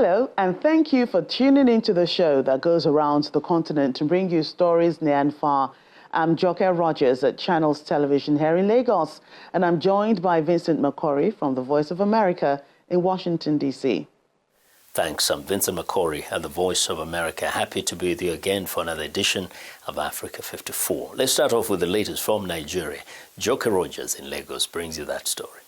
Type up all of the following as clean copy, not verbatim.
Hello, and thank you for tuning into the show that goes around the continent to bring you stories near and far. I'm Joke Rogers at Channels Television here in Lagos, and I'm joined by Vincent McCory from the Voice of America in Washington, D.C. Thanks. I'm Vincent McCory at the Voice of America. Happy to be with you again for another edition of Africa 54. Let's start off with the latest from Nigeria. Joke Rogers in Lagos brings you that story.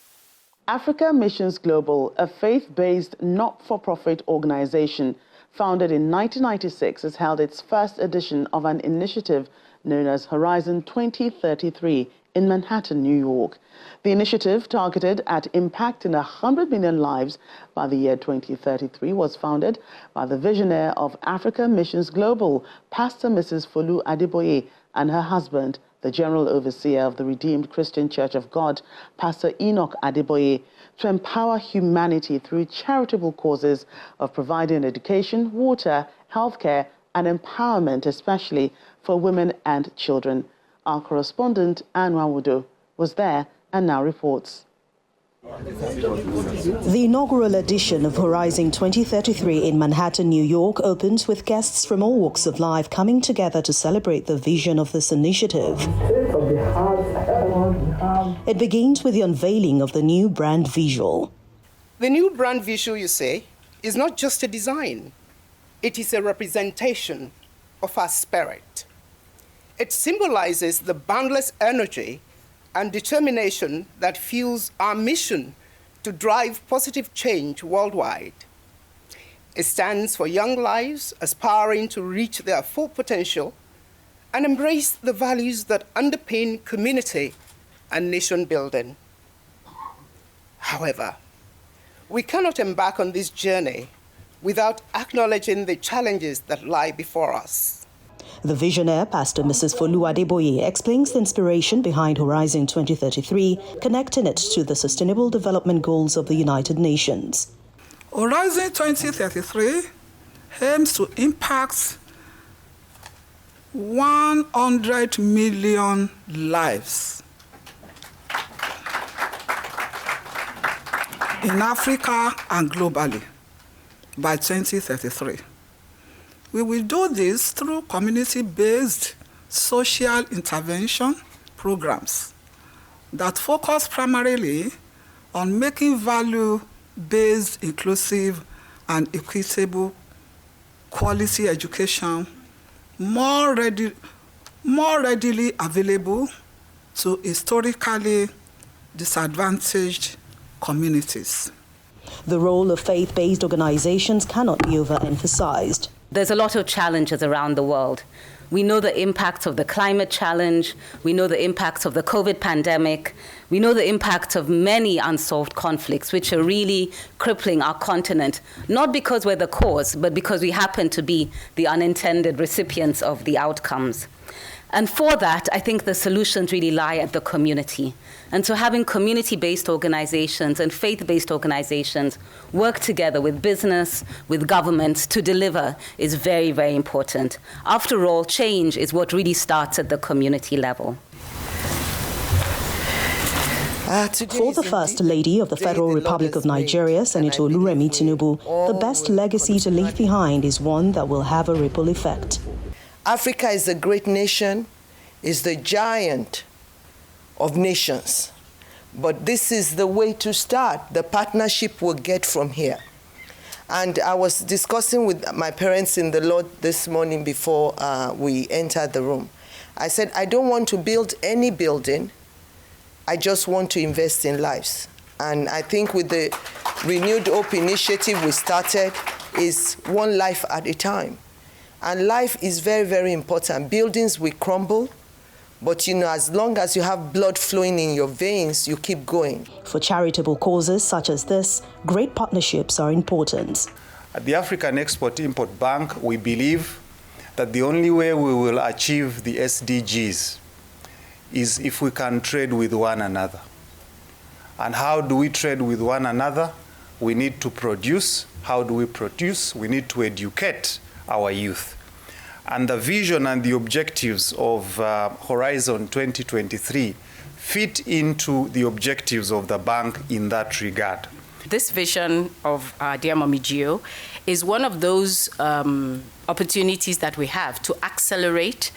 Africa Missions Global, a faith-based not-for-profit organization founded in 1996, has held its first edition of an initiative known as Horizon 2033 in Manhattan, New York. The initiative, targeted at impacting 100 million lives by the year 2033, was founded by the visionary of Africa Missions Global, Pastor Mrs. Folu Adeboye, and her husband, the General Overseer of the Redeemed Christian Church of God, Pastor Enoch Adeboye, to empower humanity through charitable causes of providing education, water, healthcare, and empowerment, especially for women and children. Our correspondent, Anne Wawudo, was there and now reports. The inaugural edition of Horizon 2033 in Manhattan, New York opens with guests from all walks of life coming together to celebrate the vision of this initiative. It begins with the unveiling of the new brand visual. The new brand visual, you say, is not just a design. It is a representation of our spirit. It symbolizes the boundless energy and determination that fuels our mission to drive positive change worldwide. It stands for young lives aspiring to reach their full potential and embrace the values that underpin community and nation building. However, we cannot embark on this journey without acknowledging the challenges that lie before us. The visionary, Pastor Mrs. Folu Adeboye, explains the inspiration behind Horizon 2033, connecting it to the Sustainable Development Goals of the United Nations. Horizon 2033 aims to impact 100 million lives in Africa and globally by 2033. We will do this through community-based social intervention programs that focus primarily on making value-based, inclusive, and equitable quality education more readily available to historically disadvantaged communities. The role of faith-based organizations cannot be overemphasized. There's a lot of challenges around the world. We know the impacts of the climate challenge. We know the impacts of the COVID pandemic. We know the impacts of many unsolved conflicts, which are really crippling our continent, not because we're the cause, but because we happen to be the unintended recipients of the outcomes. And for that, I think the solutions really lie at the community. And so having community-based organizations and faith-based organizations work together with business, with governments to deliver is very, very important. After all, change is what really starts at the community level. For the First Lady of the Federal Republic of Nigeria, Senator Oluremi Tinubu, the best legacy to leave behind is one that will have a ripple effect. Africa is a great nation, is the giant of nations. But this is the way to start. The partnership we'll get from here. And I was discussing with my parents in the Lord this morning before we entered the room. I said, I don't want to build any building. I just want to invest in lives. And I think with the Renewed Hope initiative we started is one life at a time. And life is very, very important. Buildings will crumble, but as long as you have blood flowing in your veins, you keep going. For charitable causes such as this, great partnerships are important. At the African Export-Import Bank, we believe that the only way we will achieve the SDGs is if we can trade with one another. And how do we trade with one another? We need to produce. How do we produce? We need to educate our youth. And the vision and the objectives of Horizon 2023 fit into the objectives of the bank in that regard. This vision of Dear Mommy Gio is one of those opportunities that we have to accelerate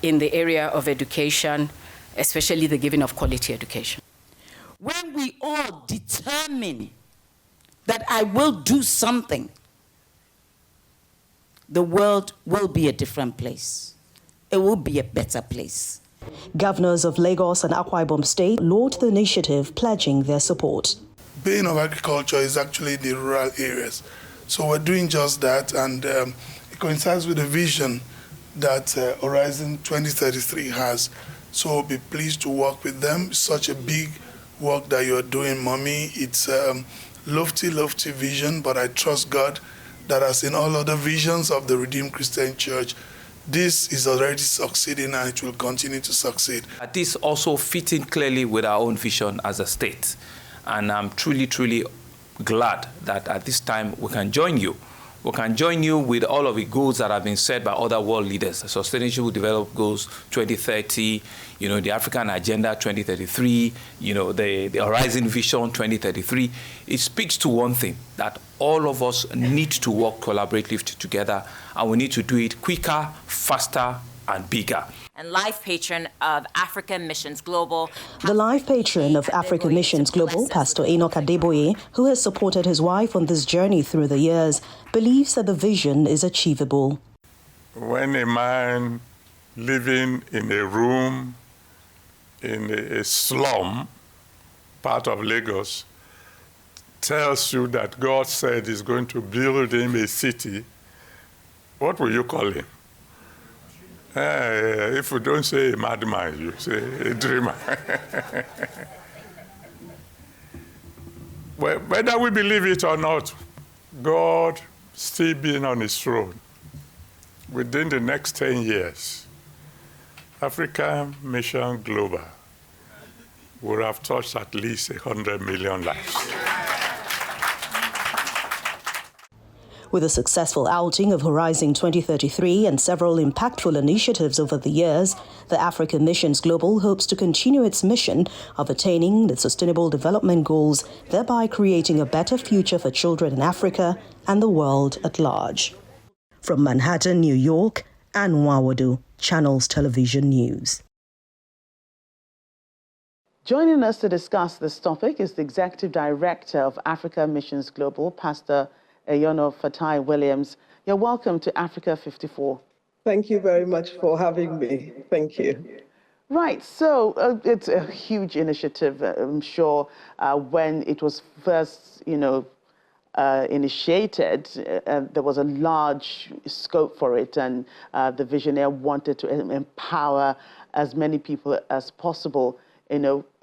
in the area of education, especially the giving of quality education. When we all determine that I will do something, the world will be a different place. It will be a better place. Governors of Lagos and Akwa Ibom State laud the initiative, pledging their support. Baying of agriculture is actually the rural areas. So we're doing just that, and it coincides with the vision that Horizon 2033 has. So we'll be pleased to work with them. It's such a big work that you're doing, Mommy. It's lofty, lofty vision, but I trust God that as in all other visions of the Redeemed Christian Church, this is already succeeding and it will continue to succeed. This also fits in clearly with our own vision as a state. And I'm truly, truly glad that at this time we can join you. We can join you with all of the goals that have been set by other world leaders. Sustainable Development Goals 2030, the African Agenda 2033, the Horizon Vision 2033. It speaks to one thing, that all of us need to work collaboratively together, and we need to do it quicker, faster, and bigger. And life patron of African Missions Global. The life patron of African Missions Global, Pastor Eyono Williams, who has supported his wife on this journey through the years, believes that the vision is achievable. When a man living in a room in a slum part of Lagos tells you that God said he's going to build him a city, what will you call him? If you don't say a madman, you say a dreamer. Well, whether we believe it or not, God still being on his throne, within the next 10 years, African Mission Global will have touched at least 100 million lives. With a successful outing of Horizon 2033 and several impactful initiatives over the years, the African Missions Global hopes to continue its mission of attaining the Sustainable Development Goals, thereby creating a better future for children in Africa and the world at large. From Manhattan, New York, Ann Nwawadu, Channels Television News. Joining us to discuss this topic is the Executive Director of Africa Missions Global, Pastor Eyono Williams. You're welcome to Africa 54. Thank you very much for having me. Thank you. Right, so it's a huge initiative, I'm sure. When it was first, initiated, there was a large scope for it, and the visionary wanted to empower as many people as possible,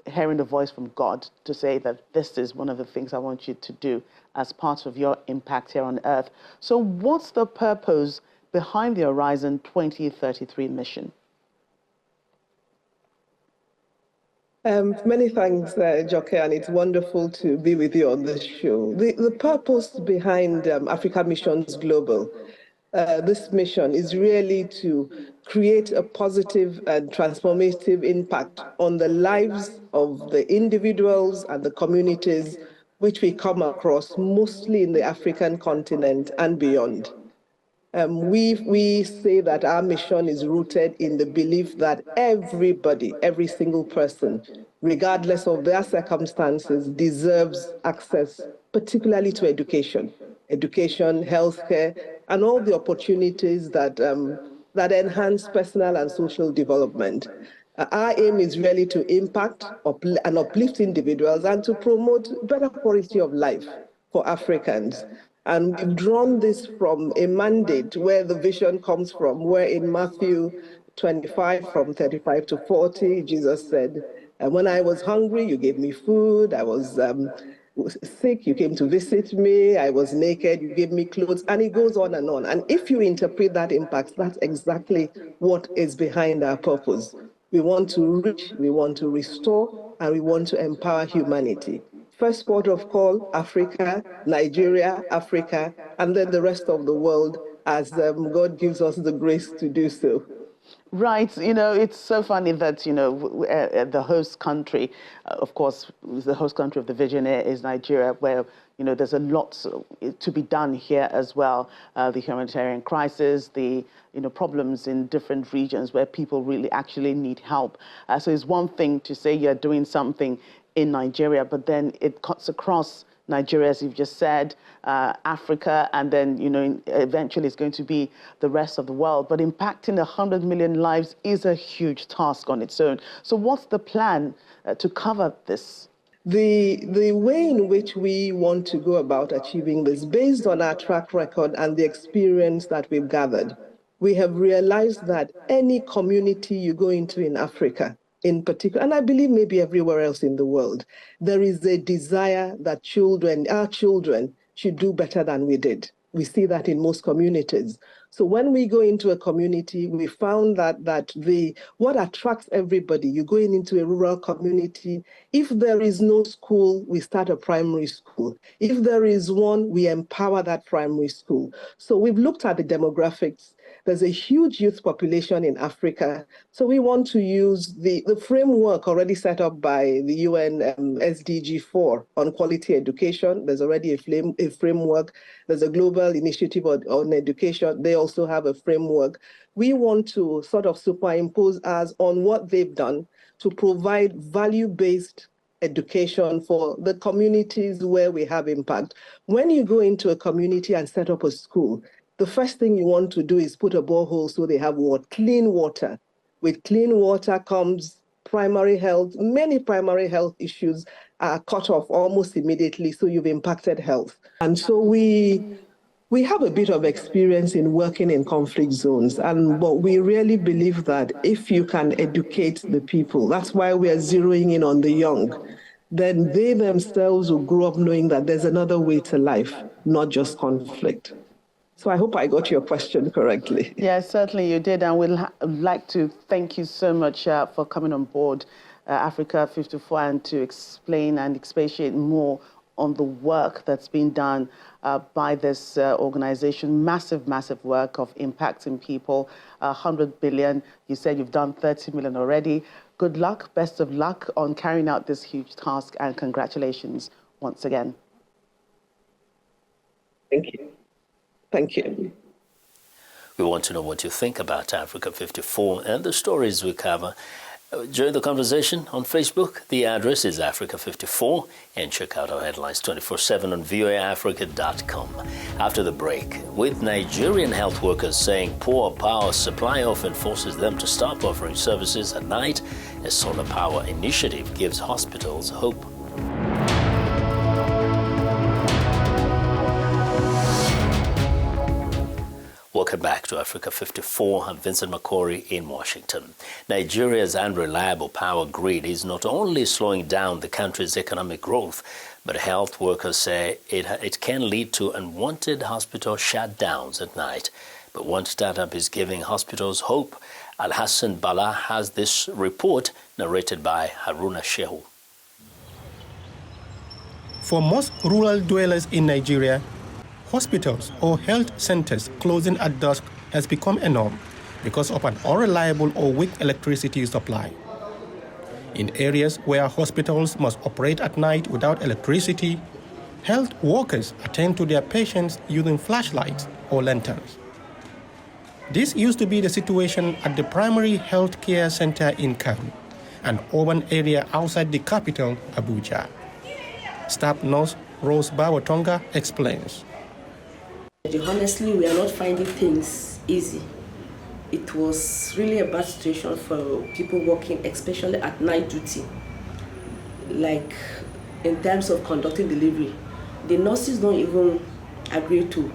hearing the voice from God to say that this is one of the things I want you to do as part of your impact here on Earth. So what's the purpose behind the Horizon 2033 mission? Many thanks, Joke, and it's wonderful to be with you on this show. The purpose behind Africa Missions Global, this mission is really to create a positive and transformative impact on the lives of the individuals and the communities which we come across, mostly in the African continent and beyond. We say that our mission is rooted in the belief that everybody, every single person, regardless of their circumstances, deserves access, particularly to education, healthcare, and all the opportunities that enhance personal and social development. Our aim is really to impact and uplift individuals and to promote better quality of life for Africans. And we've drawn this from a mandate where the vision comes from, where in Matthew 25, from 35 to 40, Jesus said, when I was hungry, you gave me food. I was sick, you came to visit me. I was naked, you gave me clothes. And it goes on. And if you interpret that impact, that's exactly what is behind our purpose. We want to reach, we want to restore, and we want to empower humanity. First port of call, Africa, Nigeria, Africa, and then the rest of the world as God gives us the grace to do so. Right. You know, it's so funny that, you know, the host country, of course, the host country of the Virgin Air is Nigeria, where, you know, there's a lot to be done here as well. The humanitarian crisis, the, you know, problems in different regions where people really actually need help. So it's one thing to say you're doing something in Nigeria, but then it cuts across Nigeria, as you've just said, Africa, and then, you know, eventually it's going to be the rest of the world. But impacting 100 million lives is a huge task on its own. So what's the plan to cover this? The way in which we want to go about achieving this, based on our track record and the experience that we've gathered, we have realized that any community you go into in Africa, in particular, and I believe maybe everywhere else in the world, there is a desire that our children should do better than we did. We see that in most communities. So when we go into a community, we found that what attracts everybody, you go into a rural community, if there is no school, we start a primary school. If there is one, we empower that primary school. So we've looked at the demographics. There's a huge youth population in Africa. So we want to use the framework already set up by the UN SDG 4 on quality education. There's already a framework. There's a global initiative on education. They also have a framework. We want to sort of superimpose us on what they've done to provide value-based education for the communities where we have impact. When you go into a community and set up a school, the first thing you want to do is put a borehole so they have clean water. With clean water comes primary health. Many primary health issues are cut off almost immediately, so you've impacted health. And so we have a bit of experience in working in conflict zones, but we really believe that if you can educate the people, that's why we are zeroing in on the young, then they themselves will grow up knowing that there's another way to life, not just conflict. So I hope I got your question correctly. Yes, certainly you did. And we'd like to thank you so much for coming on board Africa 54 and to explain and expatiate more on the work that's been done by this organization. Massive, massive work of impacting people. 100 billion. You said you've done 30 million already. Good luck. Best of luck on carrying out this huge task. And congratulations once again. Thank you. Thank you. We want to know what you think about Africa 54 and the stories we cover. Join the conversation on Facebook. The address is Africa 54, and check out our headlines 24/7 on voaafrica.com. After the break, with Nigerian health workers saying poor power supply often forces them to stop offering services at night, a solar power initiative gives hospitals hope. Welcome back to Africa 54. I'm Vincent Makori in Washington. Nigeria's unreliable power grid is not only slowing down the country's economic growth, but health workers say it can lead to unwanted hospital shutdowns at night. But one startup is giving hospitals hope. Al-Hassan Bala has this report narrated by Haruna Shehu. For most rural dwellers in Nigeria, hospitals or health centers closing at dusk has become a norm because of an unreliable or weak electricity supply. In areas where hospitals must operate at night without electricity, health workers attend to their patients using flashlights or lanterns. This used to be the situation at the Primary Health Care Center in Karu, an urban area outside the capital, Abuja. Staff nurse Rose Bawatonga explains. Honestly, we are not finding things easy. It was really a bad situation for people working, especially at night duty. Like in terms of conducting delivery, the nurses don't even agree to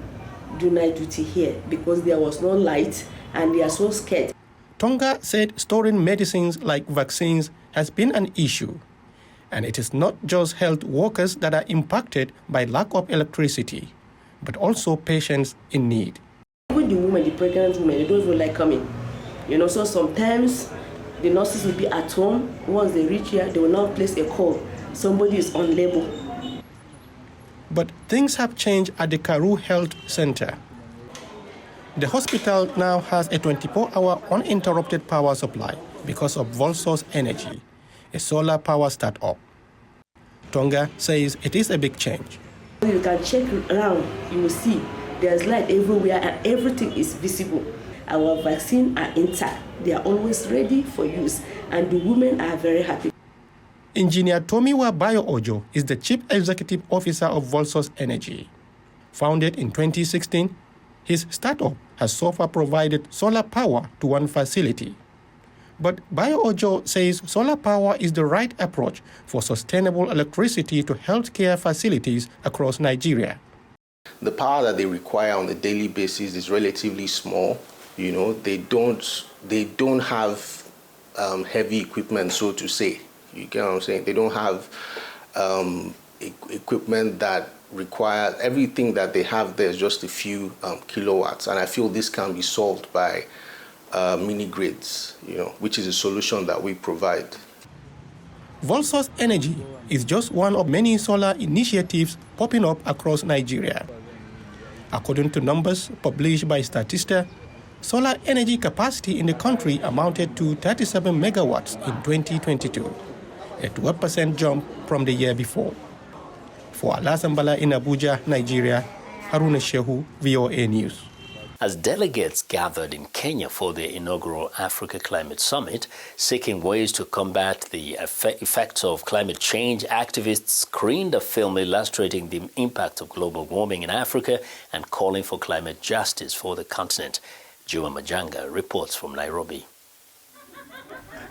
do night duty here because there was no light and they are so scared. Tonga said storing medicines like vaccines has been an issue. And it is not just health workers that are impacted by lack of electricity, but also patients in need. With the women, the pregnant women, they don't even like coming. So sometimes the nurses will be at home. Once they reach here, they will now place a call. Somebody is on label. But things have changed at the Karu Health Center. The hospital now has a 24-hour uninterrupted power supply because of Volsource Energy, a solar power startup. Tonga says it is a big change. You can check around, you will see there's light everywhere and everything is visible. Our vaccines are intact. They are always ready for use, and the women are very happy. Engineer Tomiwa Bayo-Ojo is the Chief Executive Officer of Volsource Energy. Founded in 2016, his startup has so far provided solar power to one facility. But Bayo-Ojo says solar power is the right approach for sustainable electricity to healthcare facilities across Nigeria. The power that they require on a daily basis is relatively small. You know, they don't have heavy equipment, so to say. You get what I'm saying? They don't have equipment that requires everything that they have. There's just a few kilowatts, and I feel this can be solved by mini grids, you know, which is a solution that we provide. Volsource Energy is just one of many solar initiatives popping up across Nigeria. According to numbers published by Statista, solar energy capacity in the country amounted to 37 megawatts in 2022, a 12% jump from the year before. For Alasambala in Abuja, Nigeria, Haruna Shehu, VOA News. As delegates gathered in Kenya for the inaugural Africa Climate Summit, seeking ways to combat the effects of climate change, activists screened a film illustrating the impact of global warming in Africa and calling for climate justice for the continent. Juma Majanga reports from Nairobi.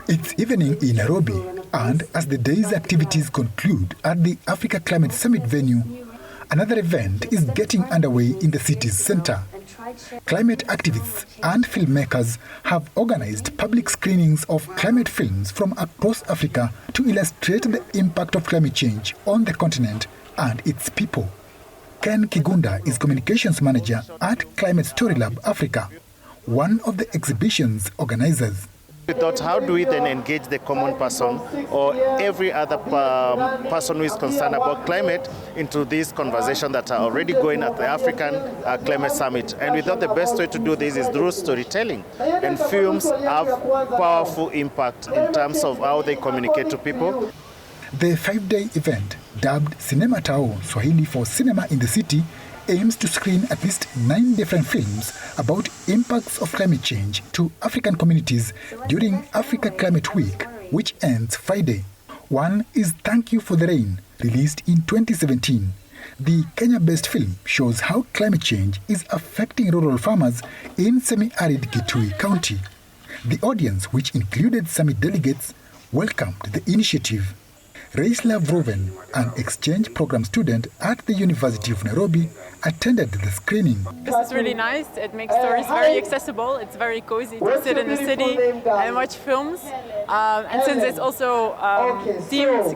It's evening in Nairobi, and as the day's activities conclude at the Africa Climate Summit venue, another event is getting underway in the city's center. Climate activists and filmmakers have organized public screenings of climate films from across Africa to illustrate the impact of climate change on the continent and its people. Ken Kigunda is communications manager at Climate Story Lab Africa, one of the exhibition's organizers. We thought, how do we then engage the common person or every other person who is concerned about climate into this conversation that are already going at the African Climate Summit. And we thought the best way to do this is through storytelling. And films have powerful impact in terms of how they communicate to people. The 5-day event, dubbed Cinema Tao Swahili for Cinema in the City, aims to screen at least 9 different films about impacts of climate change to African communities during Africa Climate Week, which ends Friday. One is Thank You for the Rain, released in 2017. The Kenya-based film shows how climate change is affecting rural farmers in semi-arid Kitui County. The audience, which included summit delegates, welcomed the initiative. Reisla Vroven, an exchange program student at the University of Nairobi, attended the screening. This is really nice. It makes stories very accessible. It's very cozy to sit in the city and watch films. And since it's also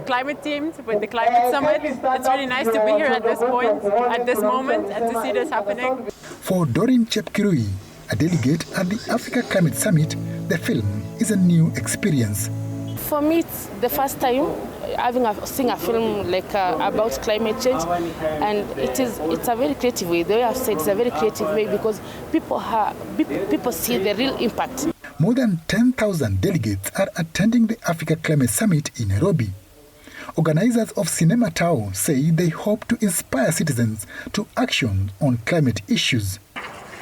climate themed with the Climate Summit, it's really nice to be here at this point, at this moment, and to see this happening. For Doreen Chepkirui, a delegate at the Africa Climate Summit, the film is a new experience. For me, it's the first time seeing a film like about climate change, and it's a very creative way. The way I've said, it's a very creative way because people see the real impact. More than 10,000 delegates are attending the Africa Climate Summit in Nairobi. Organizers of Cinema Tao say they hope to inspire citizens to action on climate issues.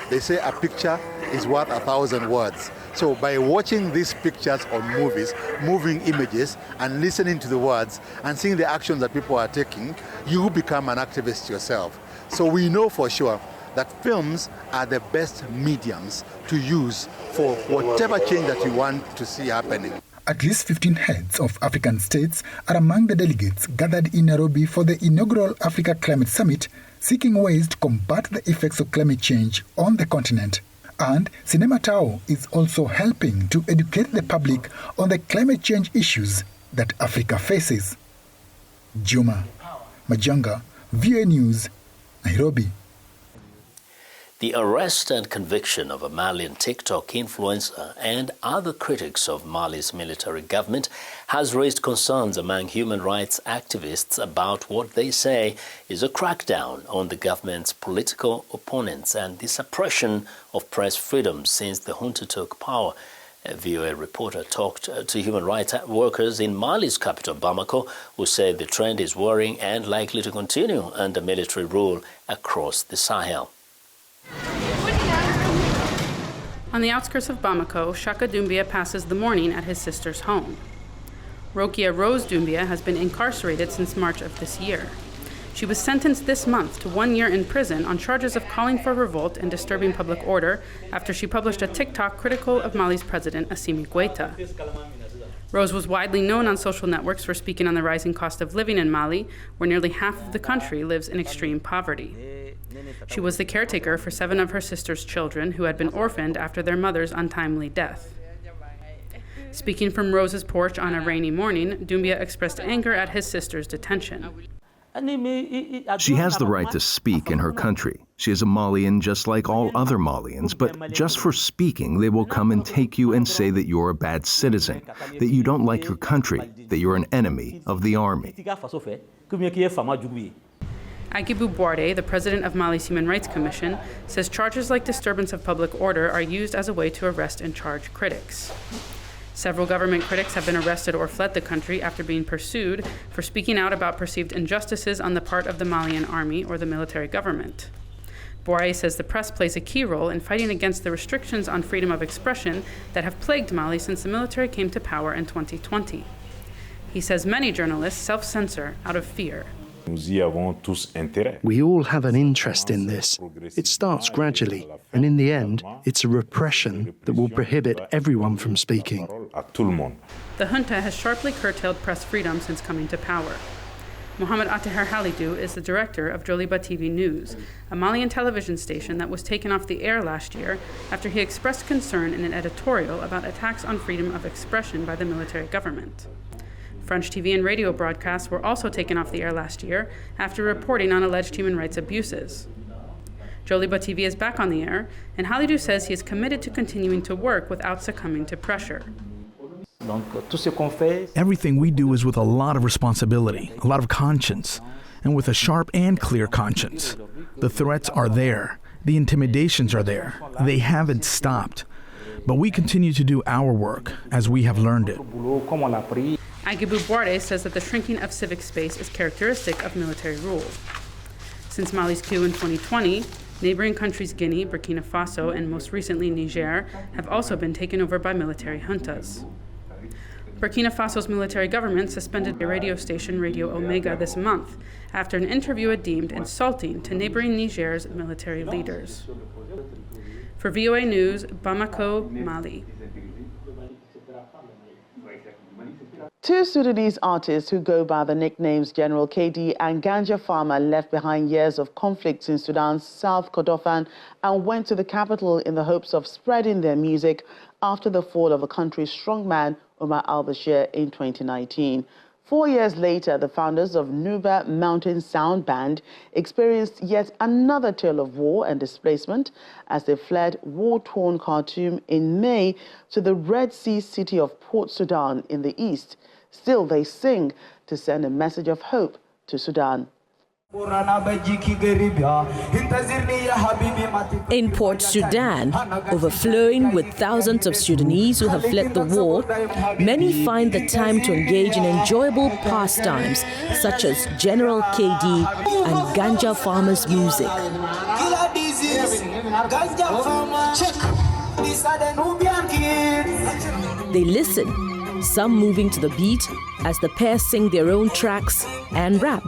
They say a picture is worth 1,000 words. So by watching these pictures on movies, moving images, and listening to the words and seeing the actions that people are taking, you become an activist yourself. So we know for sure that films are the best mediums to use for whatever change that you want to see happening. At least 15 heads of African states are among the delegates gathered in Nairobi for the inaugural Africa Climate Summit, seeking ways to combat the effects of climate change on the continent. And Cinema Tao is also helping to educate the public on the climate change issues that Africa faces. Juma Majanga, VOA News, Nairobi. The arrest and conviction of a Malian TikTok influencer and other critics of Mali's military government has raised concerns among human rights activists about what they say is a crackdown on the government's political opponents and the suppression of press freedom since the junta took power. A VOA reporter talked to human rights workers in Mali's capital, Bamako, who said the trend is worrying and likely to continue under military rule across the Sahel. On the outskirts of Bamako, Shaka Doumbia passes the morning at his sister's home. Rokia Rose Doumbia has been incarcerated since March of this year. She was sentenced this month to 1 year in prison on charges of calling for revolt and disturbing public order after she published a TikTok critical of Mali's president, Assimi Goïta. Rose was widely known on social networks for speaking on the rising cost of living in Mali, where nearly half of the country lives in extreme poverty. She was the caretaker for 7 of her sister's children who had been orphaned after their mother's untimely death. Speaking from Rose's porch on a rainy morning, Doumbia expressed anger at his sister's detention. She has the right to speak in her country. She is a Malian just like all other Malians, but just for speaking, they will come and take you and say that you're a bad citizen, that you don't like your country, that you're an enemy of the army. Agibou Bouarde, the president of Mali's Human Rights Commission, says charges like disturbance of public order are used as a way to arrest and charge critics. Several government critics have been arrested or fled the country after being pursued for speaking out about perceived injustices on the part of the Malian army or the military government. Bouarde says the press plays a key role in fighting against the restrictions on freedom of expression that have plagued Mali since the military came to power in 2020. He says many journalists self-censor out of fear. We all have an interest in this. It starts gradually, and in the end, it's a repression that will prohibit everyone from speaking. The junta has sharply curtailed press freedom since coming to power. Mohamed Ateher Halidou is the director of Joliba TV News, a Malian television station that was taken off the air last year after he expressed concern in an editorial about attacks on freedom of expression by the military government. French TV and radio broadcasts were also taken off the air last year after reporting on alleged human rights abuses. Joliba TV is back on the air, and Halidou says he is committed to continuing to work without succumbing to pressure. Everything we do is with a lot of responsibility, a lot of conscience, and with a sharp and clear conscience. The threats are there. The intimidations are there. They haven't stopped. But we continue to do our work as we have learned it. Agibou Bouarde says that the shrinking of civic space is characteristic of military rule. Since Mali's coup in 2020, neighboring countries Guinea, Burkina Faso, and most recently Niger have also been taken over by military juntas. Burkina Faso's military government suspended a radio station, Radio Omega, this month after an interview it deemed insulting to neighboring Niger's military leaders. For VOA News, Bamako, Mali. 2 Sudanese artists who go by the nicknames General KD and Ganja Farmer left behind years of conflicts in Sudan's South Kordofan and went to the capital in the hopes of spreading their music after the fall of the country's strongman Omar al-Bashir in 2019. 4 years later, the founders of Nuba Mountain Sound Band experienced yet another tale of war and displacement as they fled war-torn Khartoum in May to the Red Sea city of Port Sudan in the east. Still, they sing to send a message of hope to Sudan. In Port Sudan, overflowing with thousands of Sudanese who have fled the war, many find the time to engage in enjoyable pastimes such as General KD and Ganja Farmer's music. They listen, some moving to the beat as the pair sing their own tracks and rap.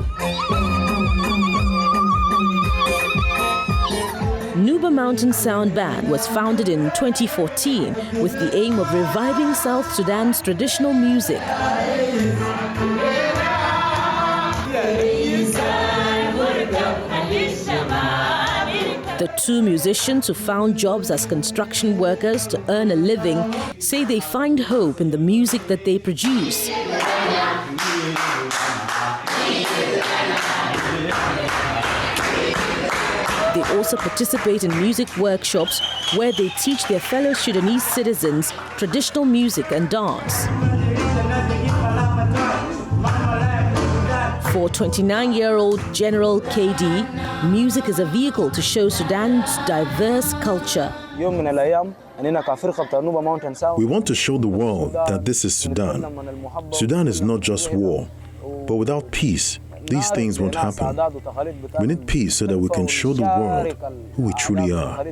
Nuba Mountain Sound Band was founded in 2014 with the aim of reviving South Sudan's traditional music. The 2 musicians who found jobs as construction workers to earn a living say they find hope in the music that they produce. They also participate in music workshops where they teach their fellow Sudanese citizens traditional music and dance. For 29-year-old General KD, music is a vehicle to show Sudan's diverse culture. We want to show the world that this is Sudan. Sudan is not just war, but without peace, these things won't happen. We need peace so that we can show the world who we truly are.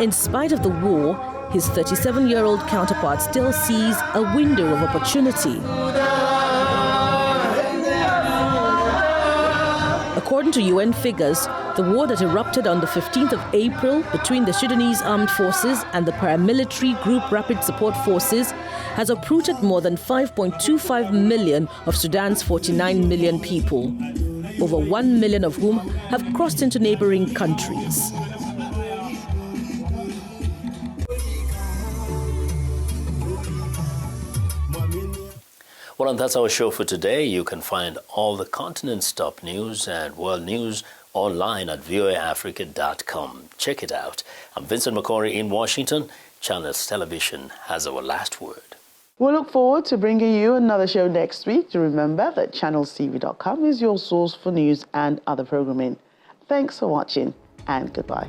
In spite of the war, his 37-year-old counterpart still sees a window of opportunity. According to UN figures, the war that erupted on the 15th of April between the Sudanese Armed Forces and the paramilitary group Rapid Support Forces has uprooted more than 5.25 million of Sudan's 49 million people, over 1 million of whom have crossed into neighboring countries. Well, and that's our show for today. You can find all the continent's top news and world news online at voaafrica.com. Check it out. I'm Vincent McCory in Washington. Channels Television has our last word. We'll look forward to bringing you another show next week. Remember that channelstv.com is your source for news and other programming. Thanks for watching and goodbye.